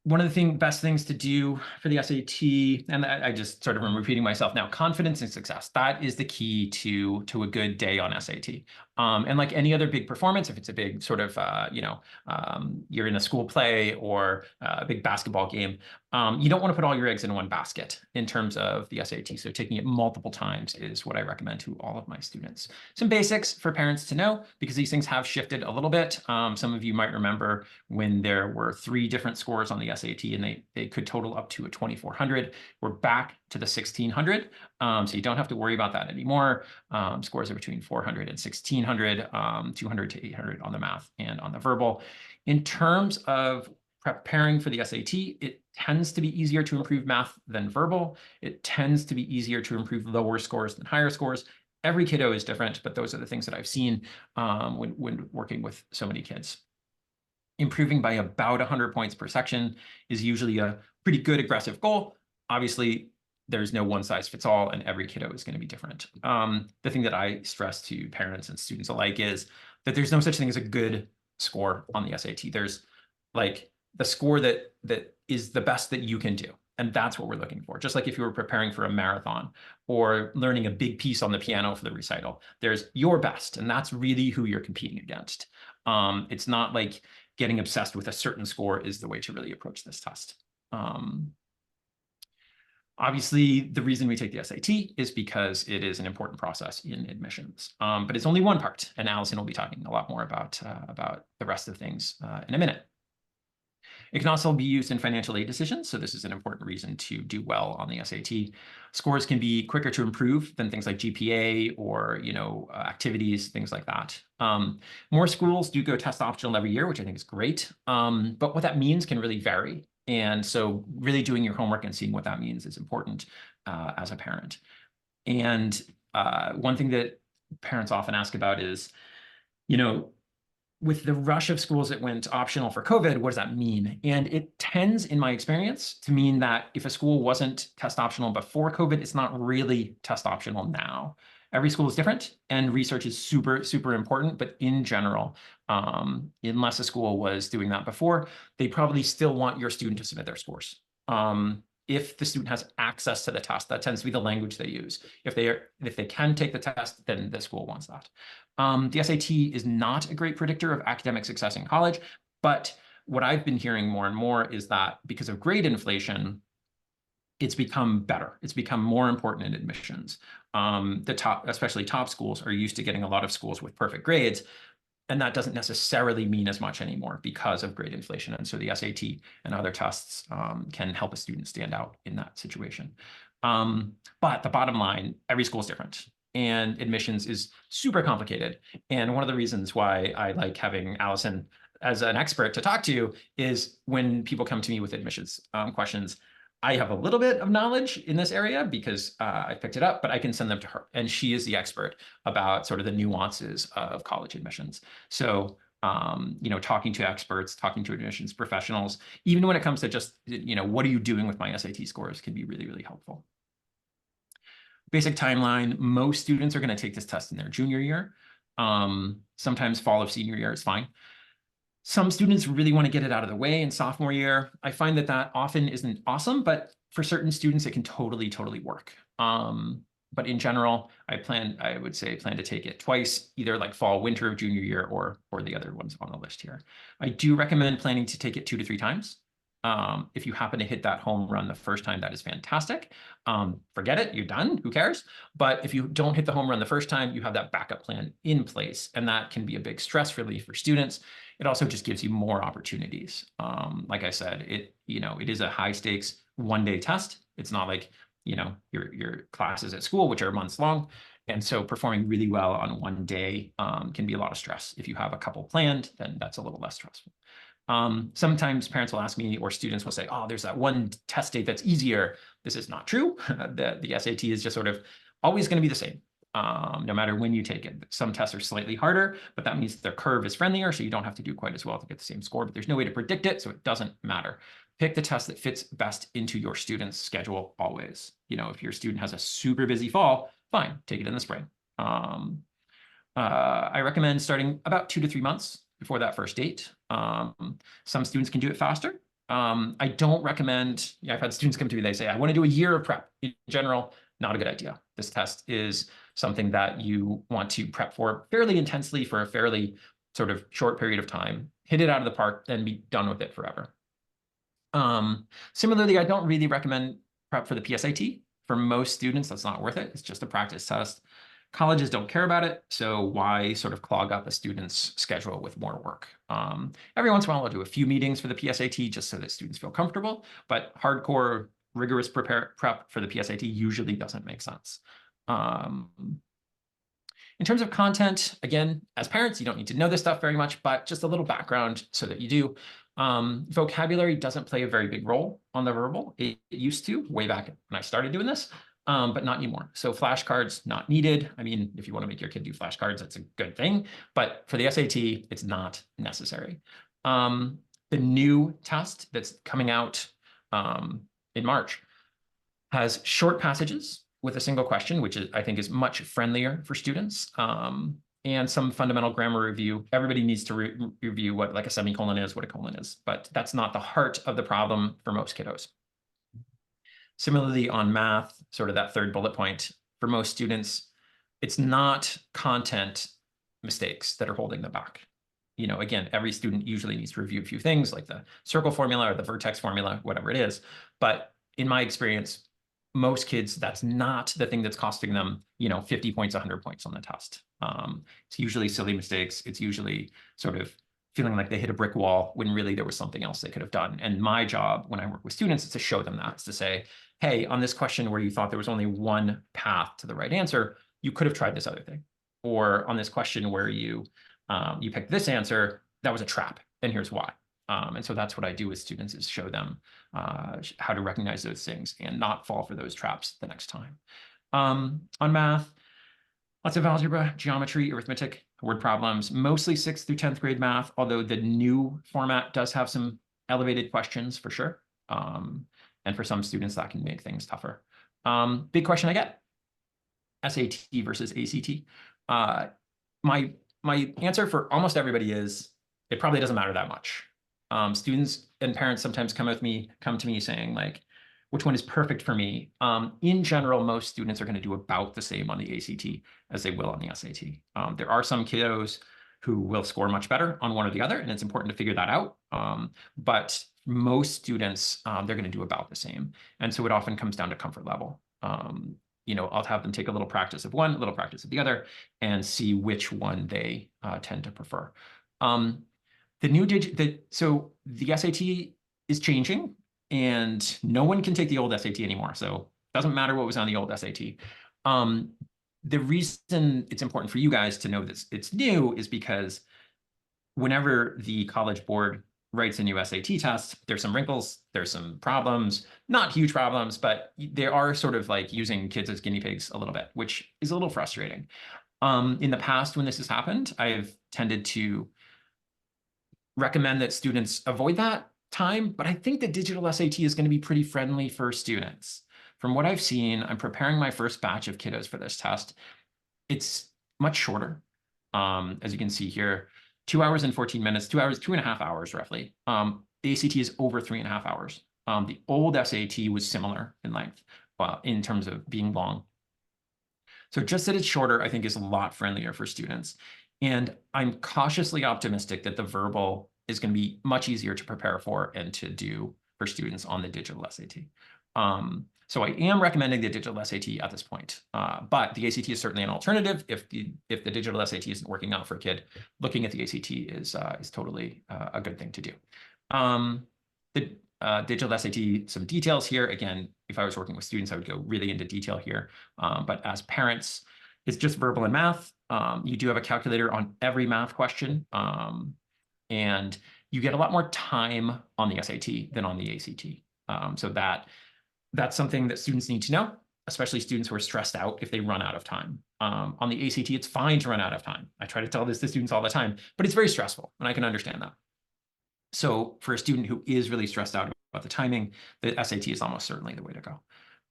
One of the best things to do for the SAT, and I just sort of am repeating myself now, confidence and success. That is the key to a good day on SAT. And like any other big performance, if it's a big sort of, you're in a school play or a big basketball game, you don't want to put all your eggs in one basket in terms of the SAT. So taking it multiple times is what I recommend to all of my students. Some basics for parents to know, because these things have shifted a little bit. Some of you might remember when there were 3 different scores on the SAT and they could total up to a 2400. We're back to the 1600. So you don't have to worry about that anymore. Scores are between 400 and 1600, 200 to 800 on the math and on the verbal. In terms of preparing for the SAT, it tends to be easier to improve math than verbal. It tends to be easier to improve lower scores than higher scores. Every kiddo is different, but those are the things that I've seen when working with so many kids. Improving by about 100 points per section is usually a pretty good aggressive goal. Obviously, there's no one size fits all, and every kiddo is going to be different. The thing that I stress to parents and students alike is that there's no such thing as a good score on the SAT. There's like the score that is the best that you can do. And that's what we're looking for. Just like if you were preparing for a marathon or learning a big piece on the piano for the recital, there's your best, and that's really who you're competing against. It's not like getting obsessed with a certain score is the way to really approach this test. Obviously, the reason we take the SAT is because it is an important process in admissions, but it's only one part, and Allison will be talking a lot more about the rest of things in a minute. It can also be used in financial aid decisions, so this is an important reason to do well on the SAT. Scores can be quicker to improve than things like GPA or activities, things like that. More schools do go test optional every year, which I think is great, but what that means can really vary. And so really doing your homework and seeing what that means is important as a parent. And one thing that parents often ask about is, with the rush of schools that went optional for COVID, what does that mean? And it tends, in my experience, to mean that if a school wasn't test optional before COVID, it's not really test optional now. Every school is different, and research is super, super important. But in general, unless a school was doing that before, they probably still want your student to submit their scores. If the student has access to the test, that tends to be the language they use. If they can take the test, then the school wants that. The SAT is not a great predictor of academic success in college, but what I've been hearing more and more is that because of grade inflation, it's become better. It's become more important in admissions. Especially top schools, are used to getting a lot of schools with perfect grades, and that doesn't necessarily mean as much anymore because of grade inflation. And so the SAT and other tests can help a student stand out in that situation. But the bottom line, every school is different, and admissions is super complicated. And one of the reasons why I like having Allison as an expert to talk to is when people come to me with admissions questions, I have a little bit of knowledge in this area because I picked it up, but I can send them to her, and she is the expert about sort of the nuances of college admissions. So, talking to experts, talking to admissions professionals, even when it comes to just, what are you doing with my SAT scores, can be really, really helpful. Basic timeline, most students are going to take this test in their junior year. Sometimes fall of senior year is fine. Some students really want to get it out of the way in sophomore year. I find that often isn't awesome, but for certain students, it can totally, totally work. But in general, I would say plan to take it twice, either like fall, winter of junior year, or the other ones on the list here. I do recommend planning to take it 2 to 3 times. If you happen to hit that home run the first time, that is fantastic. Forget it, you're done, who cares? But if you don't hit the home run the first time, you have that backup plan in place, and that can be a big stress relief for students. It also just gives you more opportunities. Like I said, it is a high stakes 1-day test. It's not like, your classes at school, which are months long. And so performing really well on 1 day can be a lot of stress. If you have a couple planned, then that's a little less stressful. Sometimes parents will ask me, or students will say, oh, there's that one test date that's easier. This is not true. The SAT is just sort of always going to be the same, no matter when you take it. Some tests are slightly harder, but that means the curve is friendlier, so you don't have to do quite as well to get the same score, but there's no way to predict it, so it doesn't matter. Pick the test that fits best into your student's schedule always. If your student has a super busy fall, fine, take it in the spring. I recommend starting about 2 to 3 months before that first date. Some students can do it faster. I don't recommend, I've had students come to me, they say, I want to do a year of prep. In general, not a good idea. This test is something that you want to prep for fairly intensely for a fairly sort of short period of time, hit it out of the park, and be done with it forever. Similarly, I don't really recommend prep for the PSAT. For most students, that's not worth it. It's just a practice test. Colleges don't care about it, so why sort of clog up a student's schedule with more work? Every once in a while, I'll do a few meetings for the PSAT just so that students feel comfortable, but hardcore, rigorous prep for the PSAT usually doesn't make sense. In terms of content, again, as parents, you don't need to know this stuff very much, but just a little background so that you do. Vocabulary doesn't play a very big role on the verbal. It used to way back when I started doing this, but not anymore. So flashcards, not needed. I mean, if you want to make your kid do flashcards, that's a good thing. But for the SAT, it's not necessary. The new test that's coming out in March has short passages with a single question, which I think is much friendlier for students. And some fundamental grammar review. Everybody needs to review what like a semicolon is, what a colon is, but that's not the heart of the problem for most kiddos. Similarly, on math, sort of that third bullet point, for most students, it's not content mistakes that are holding them back. You know, again, every student usually needs to review a few things like the circle formula or the vertex formula, whatever it is. But in my experience, most kids, that's not the thing that's costing them, 50 points, 100 points on the test. It's usually silly mistakes. It's usually sort of feeling like they hit a brick wall when really there was something else they could have done. And my job when I work with students is to show them that. It's to say, hey, on this question where you thought there was only one path to the right answer, you could have tried this other thing. Or on this question where you picked this answer, that was a trap, and here's why. And so that's what I do with students, is show them how to recognize those things and not fall for those traps the next time. On math, lots of algebra, geometry, arithmetic, word problems, mostly 6th through 10th grade math, although the new format does have some elevated questions for sure. And for some students, that can make things tougher. Big question I get, SAT versus ACT. My answer for almost everybody is, it probably doesn't matter that much. Students and parents sometimes come to me saying like, which one is perfect for me? In general, most students are going to do about the same on the ACT as they will on the SAT. There are some kiddos who will score much better on one or the other, and it's important to figure that out. But most students, they're going to do about the same. And so it often comes down to comfort level. I'll have them take a little practice of one, a little practice of the other, and see which one they tend to prefer. So the SAT is changing, and no one can take the old SAT anymore. So it doesn't matter what was on the old SAT. The reason it's important for you guys to know that it's new is because whenever the College Board writes a new SAT test, there's some wrinkles, there's some problems, not huge problems, but they are sort of like using kids as guinea pigs a little bit, which is a little frustrating. In the past, when this has happened, I've tended to recommend that students avoid that time, but I think the digital SAT is going to be pretty friendly for students. From what I've seen, I'm preparing my first batch of kiddos for this test. It's much shorter. As you can see here, 2 hours and 14 minutes, 2.5 hours roughly. The ACT is over 3.5 hours. The old SAT was similar in length, in terms of being long. So just that it's shorter, I think, is a lot friendlier for students. And I'm cautiously optimistic that the verbal is going to be much easier to prepare for and to do for students on the digital SAT. So I am recommending the digital SAT at this point, but the ACT is certainly an alternative. If the digital SAT isn't working out for a kid, looking at the ACT is totally a good thing to do. The digital SAT, some details here. Again, if I was working with students, I would go really into detail here. But as parents, it's just verbal and math. You do have a calculator on every math question. And you get a lot more time on the SAT than on the ACT. So that's something that students need to know, especially students who are stressed out if they run out of time. On the ACT, it's fine to run out of time. I try to tell this to students all the time, but it's very stressful, and I can understand that. So for a student who is really stressed out about the timing, the SAT is almost certainly the way to go.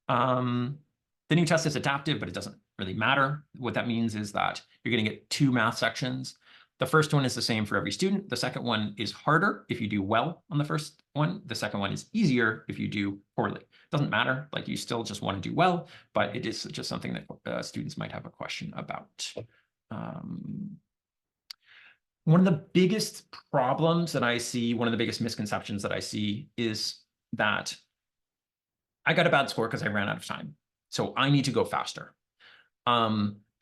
The new test is adaptive, but it doesn't really matter. What that means is that you're going to get 2 math sections. The first one is the same for every student. The second one is harder if you do well on the first one. The second one is easier if you do poorly. Doesn't matter, like you still just want to do well, but it is just something that students might have a question about. One of the biggest problems that I see, one of the biggest misconceptions that I see is that I got a bad score because I ran out of time. So I need to go faster.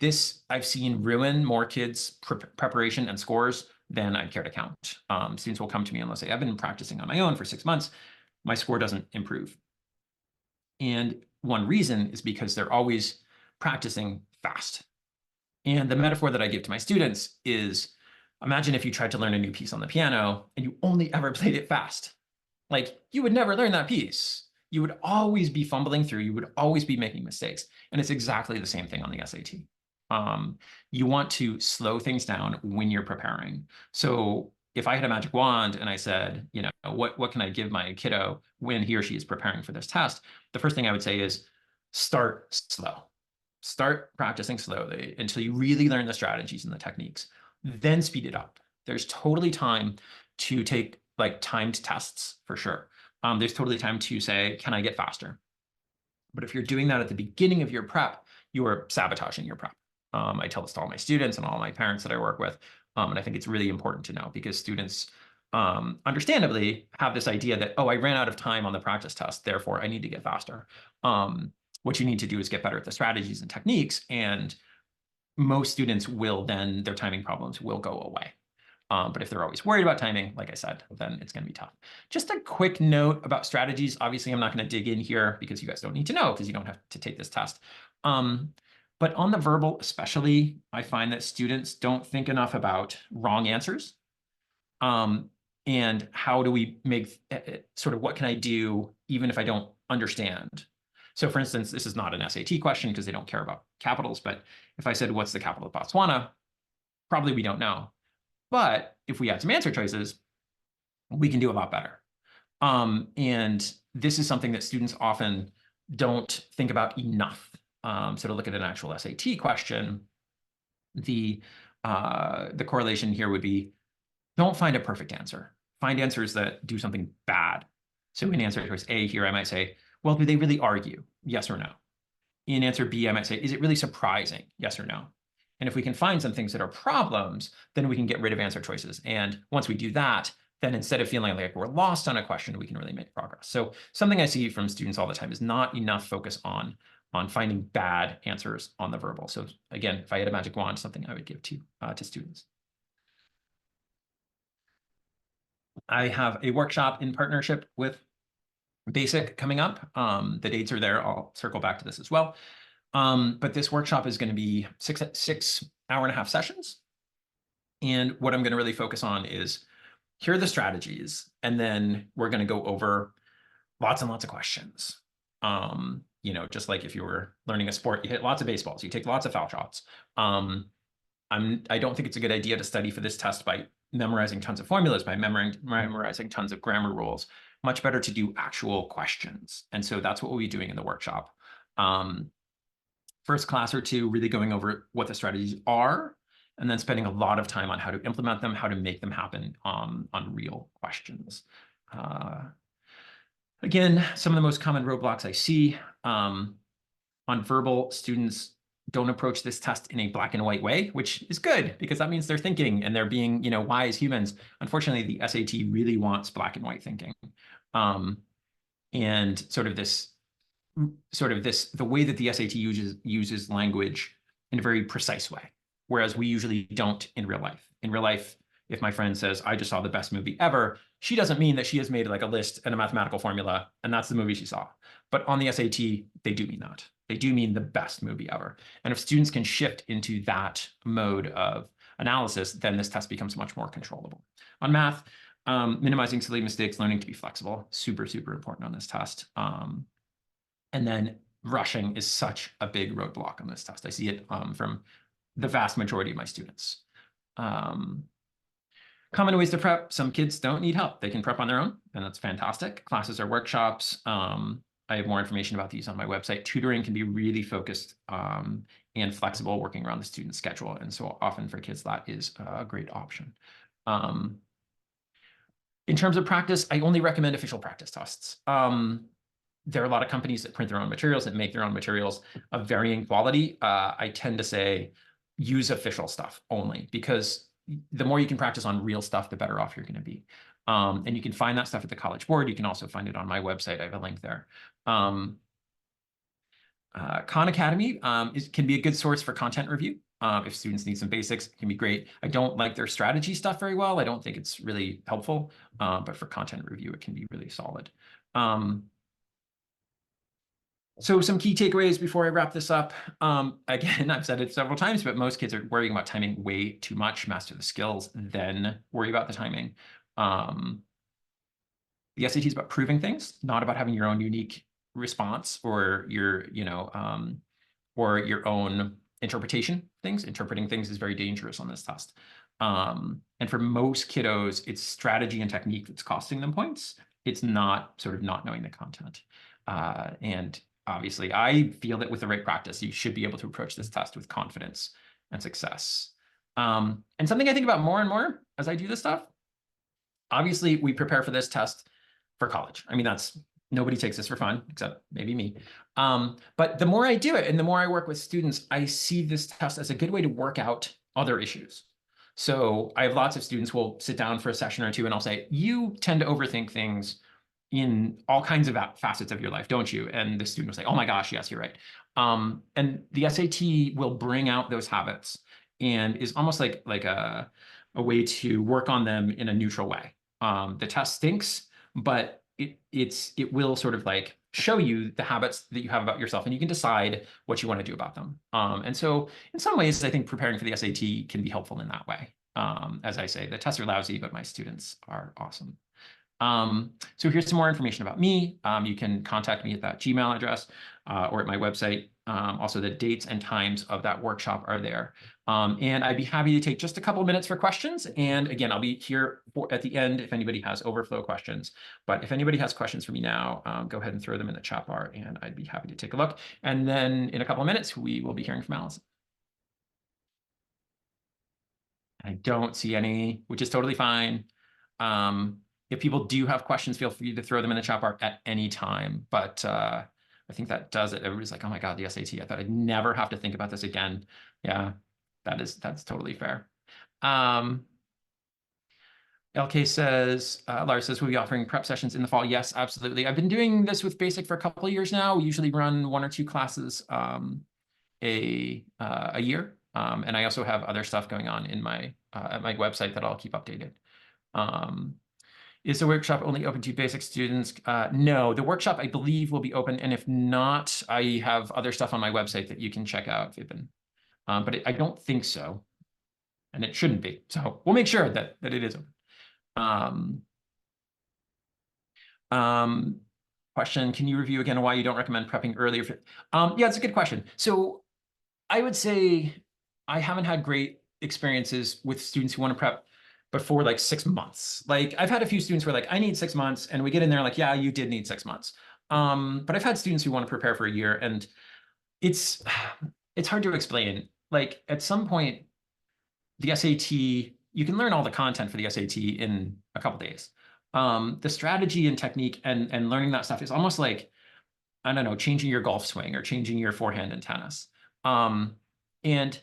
This I've seen ruin more kids' preparation and scores than I'd care to count. Students will come to me and they'll say, I've been practicing on my own for 6 months. My score doesn't improve. And one reason is because they're always practicing fast. And the metaphor that I give to my students is, imagine if you tried to learn a new piece on the piano and you only ever played it fast. Like, you would never learn that piece. You would always be fumbling through. You would always be making mistakes. And it's exactly the same thing on the SAT. You want to slow things down when you're preparing. So if I had a magic wand and I said, you know, what can I give my kiddo when he or she is preparing for this test? The first thing I would say is start slow. Start practicing slowly until you really learn the strategies and the techniques. Then speed it up. There's totally time to take like timed tests for sure. There's totally time to say, can I get faster? But if you're doing that at the beginning of your prep, you are sabotaging your prep. I tell this to all my students and all my parents that I work with. And I think it's really important to know because students understandably have this idea that, oh, I ran out of time on the practice test, therefore I need to get faster. What you need to do is get better at the strategies and techniques, and most students will then, their timing problems will go away. But if they're always worried about timing, like I said, then it's going to be tough. Just a quick note about strategies. Obviously, I'm not going to dig in here because you guys don't need to know because you don't have to take this test. But on the verbal especially, I find that students don't think enough about wrong answers. And how do we make sort of what can I do even if I don't understand? So for instance, this is not an SAT question because they don't care about capitals. But if I said, what's the capital of Botswana? Probably we don't know. But if we add some answer choices, we can do a lot better. And this is something that students often don't think about enough. So to look at an actual SAT question, the correlation here would be, don't find a perfect answer. Find answers that do something bad. So in answer choice A here, I might say, well, do they really argue? Yes or no? In answer B, I might say, is it really surprising? Yes or no? And if we can find some things that are problems, then we can get rid of answer choices. And once we do that, then instead of feeling like we're lost on a question, we can really make progress. So something I see from students all the time is not enough focus on finding bad answers on the verbal. So again, if I had a magic wand, something I would give to students. I have a workshop in partnership with Basic coming up. The dates are there. I'll circle back to this as well. But this workshop is going to be six hour-and-a-half sessions. And what I'm going to really focus on is, here are the strategies. And then we're going to go over lots and lots of questions. You know, just like if you were learning a sport, you hit lots of baseballs, you take lots of foul shots. I don't think it's a good idea to study for this test by memorizing tons of formulas, by memorizing tons of grammar rules. Much better to do actual questions. And so that's what we'll be doing in the workshop. First class or two, really going over what the strategies are, and then spending a lot of time on how to implement them, how to make them happen on real questions. Again, some of the most common roadblocks I see on verbal, students don't approach this test in a black and white way, which is good because that means they're thinking and they're being, you know, wise humans. Unfortunately, the SAT really wants black and white thinking. And the way that the SAT uses language in a very precise way, whereas we usually don't in real life. In real life, if my friend says, I just saw the best movie ever, she doesn't mean that she has made like a list and a mathematical formula, and that's the movie she saw. But on the SAT, they do mean that. They do mean the best movie ever. And if students can shift into that mode of analysis, then this test becomes much more controllable. On math, minimizing silly mistakes, learning to be flexible, super, super important on this test. And then rushing is such a big roadblock on this test. I see it from the vast majority of my students. Common ways to prep. Some kids don't need help. They can prep on their own, and that's fantastic. Classes or workshops. I have more information about these on my website. Tutoring can be really focused and flexible, working around the student schedule. And so often for kids, that is a great option. In terms of practice, I only recommend official practice tests. There are a lot of companies that print their own materials, that make their own materials of varying quality. I tend to say use official stuff only, because the more you can practice on real stuff, the better off you're going to be. And you can find that stuff at the College Board. You can also find it on my website. I have a link there. Khan Academy can be a good source for content review. If students need some basics, it can be great. I don't like their strategy stuff very well. I don't think it's really helpful, but for content review, it can be really solid. So some key takeaways before I wrap this up. Again, I've said it several times, but most kids are worrying about timing way too much. Master the skills, then worry about the timing. The SAT is about proving things, not about having your own unique response or your, or your own interpretation things. Interpreting things is very dangerous on this test. And for most kiddos, it's strategy and technique that's costing them points. It's not sort of not knowing the content. And obviously, I feel that with the right practice, you should be able to approach this test with confidence and success. And something I think about more and more as I do this stuff, obviously, we prepare for this test for college. I mean, nobody takes this for fun, except maybe me. But the more I do it and the more I work with students, I see this test as a good way to work out other issues. So I have lots of students who will sit down for a session or two and I'll say, you tend to overthink things in all kinds of facets of your life, don't you? And the student will say, oh my gosh, yes, you're right. And the SAT will bring out those habits and is almost like a way to work on them in a neutral way. The test stinks, but it will sort of like show you the habits that you have about yourself, and you can decide what you want to do about them. And so in some ways, I think preparing for the SAT can be helpful in that way. As I say, the tests are lousy, but my students are awesome. So here's some more information about me. You can contact me at that Gmail address or at my website. Also, the dates and times of that workshop are there. And I'd be happy to take just a couple of minutes for questions. And again, I'll be here at the end if anybody has overflow questions. But if anybody has questions for me now, go ahead and throw them in the chat bar, and I'd be happy to take a look. And then in a couple of minutes, we will be hearing from Allison. I don't see any, which is totally fine. If people do have questions, feel free to throw them in the chat bar at any time. But I think that does it. Everybody's like, oh my God, the SAT. I thought I'd never have to think about this again. Yeah, that's totally fair. LK says, Lars says, we'll be offering prep sessions in the fall. Yes, absolutely. I've been doing this with Basic for a couple of years now. We usually run 1 or 2 classes a year. And I also have other stuff going on in my at my website that I'll keep updated. Is the workshop only open to basic students? No, the workshop I believe will be open. And if not, I have other stuff on my website that you can check out, Vipin. But I don't think so. And it shouldn't be. So we'll make sure that it is open. Question, can you review again why you don't recommend prepping earlier? Yeah, it's a good question. So I would say I haven't had great experiences with students who want to prep before like 6 months. Like I've had a few students who are like, I need 6 months. And we get in there like, yeah, you did need 6 months. But I've had students who want to prepare for a year, and it's hard to explain. Like at some point, the SAT, you can learn all the content for the SAT in a couple days. The strategy and technique and learning that stuff is almost like, I don't know, changing your golf swing or changing your forehand in tennis. And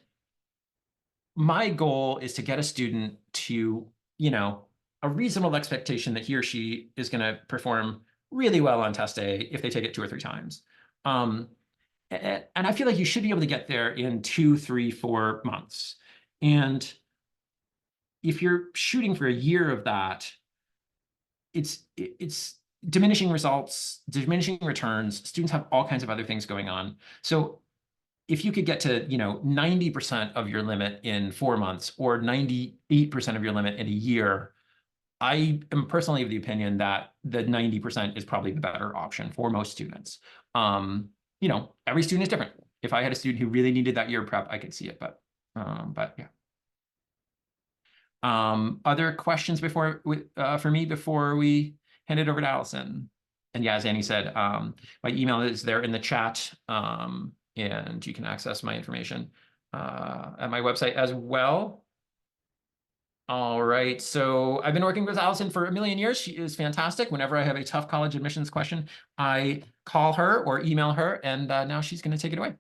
my goal is to get a student to, a reasonable expectation that he or she is going to perform really well on test day if they take it 2 or 3 times. And I feel like you should be able to get there in 2, 3, 4 months. And if you're shooting for a year of that, it's diminishing results, diminishing returns. Students have all kinds of other things going on. So if you could get to 90% of your limit in 4 months or 98% of your limit in a year, I am personally of the opinion that the 90% is probably the better option for most students. Every student is different. If I had a student who really needed that year of prep, I could see it, but yeah. Other questions for me before we hand it over to Allison? And yeah, as Annie said, my email is there in the chat. and you can access my information at my website as well. All right, so I've been working with Allison for a million years. She is fantastic. Whenever I have a tough college admissions question, I call her or email her, and now she's going to take it away.